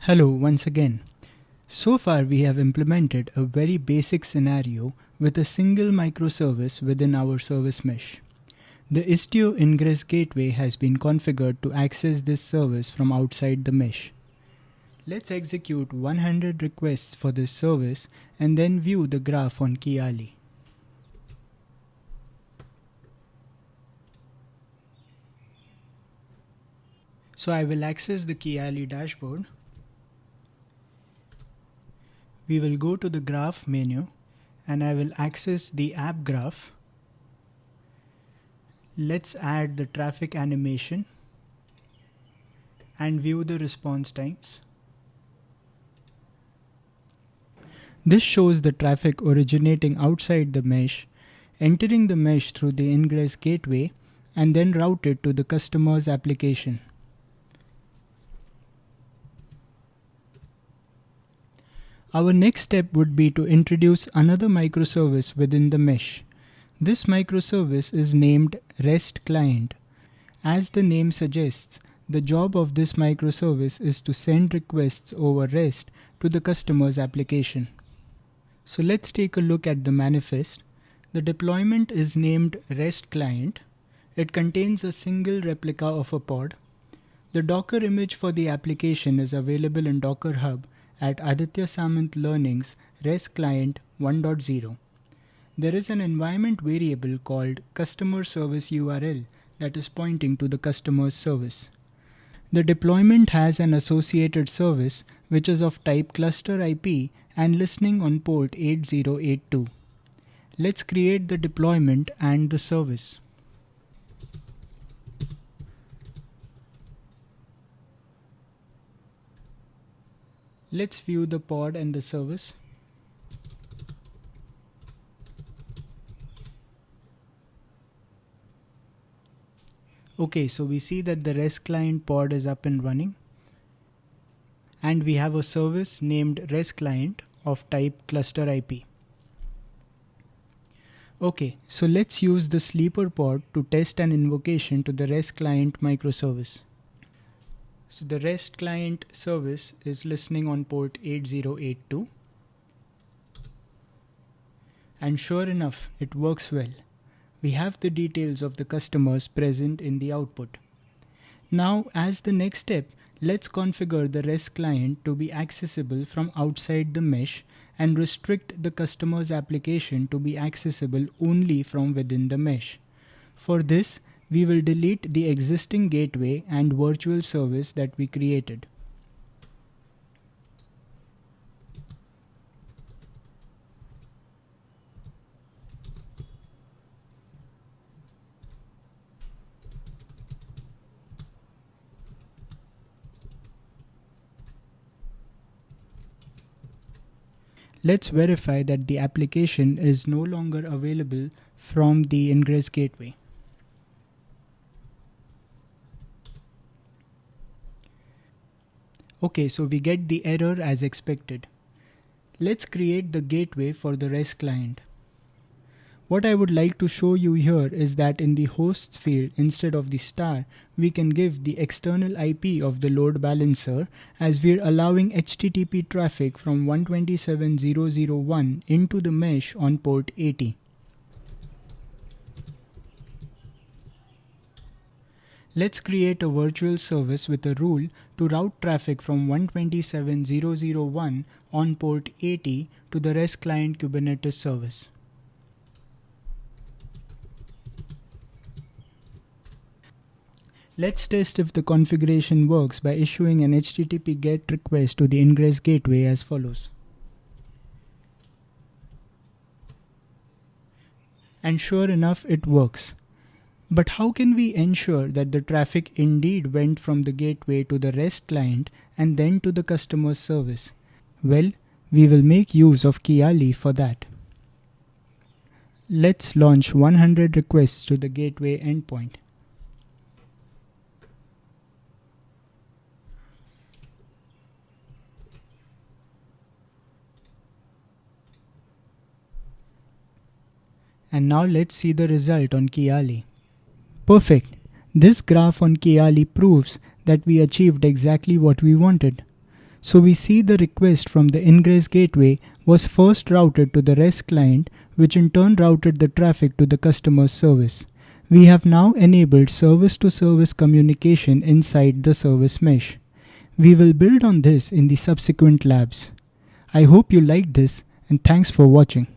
Hello once again. So far we have implemented a very basic scenario with a single microservice within our service mesh. The Istio ingress gateway has been configured to access this service from outside the mesh. Let's execute 100 requests for this service and then view the graph on Kiali. So I will access the Kiali dashboard. We will go to the graph menu and I will access the app graph. Let's add the traffic animation and view the response times. This shows the traffic originating outside the mesh, entering the mesh through the ingress gateway and then routed to the customer's application. Our next step would be to introduce another microservice within the mesh. This microservice is named REST client. As the name suggests, the job of this microservice is to send requests over REST to the customer's application. So let's take a look at the manifest. The deployment is named REST client. It contains a single replica of a pod. The Docker image for the application is available in Docker Hub at Aditya Samant Learning's REST Client 1.0. There is an environment variable called customer service URL that is pointing to the customer's service. The deployment has an associated service which is of type cluster IP and listening on port 8082. Let's create the deployment and the service. Let's view the pod and the service. Okay, so we see that the REST client pod is up and running. And we have a service named REST client of type cluster IP. Okay, so let's use the sleeper pod to test an invocation to the REST client microservice. So the REST client service is listening on port 8082. And sure enough, it works well. We have the details of the customers present in the output. Now, as the next step, let's configure the REST client to be accessible from outside the mesh and restrict the customer's application to be accessible only from within the mesh. For this, we will delete the existing gateway and virtual service that we created. Let's verify that the application is no longer available from the ingress gateway. Okay, so we get the error as expected. Let's create the gateway for the REST client. What I would like to show you here is that in the hosts field, instead of the star, we can give the external IP of the load balancer, as we're allowing HTTP traffic from 127.0.0.1 into the mesh on port 80. Let's create a virtual service with a rule to route traffic from 127.0.0.1 on port 80 to the REST client Kubernetes service. Let's test if the configuration works by issuing an HTTP GET request to the ingress gateway as follows. And sure enough, it works. But how can we ensure that the traffic indeed went from the gateway to the REST client and then to the customer's service? Well, we will make use of Kiali for that. Let's launch 100 requests to the gateway endpoint. And now let's see the result on Kiali. Perfect. This graph on Kiali proves that we achieved exactly what we wanted. So we see the request from the ingress gateway was first routed to the REST client, which in turn routed the traffic to the customer's service. We have now enabled service-to-service communication inside the service mesh. We will build on this in the subsequent labs. I hope you liked this, and thanks for watching.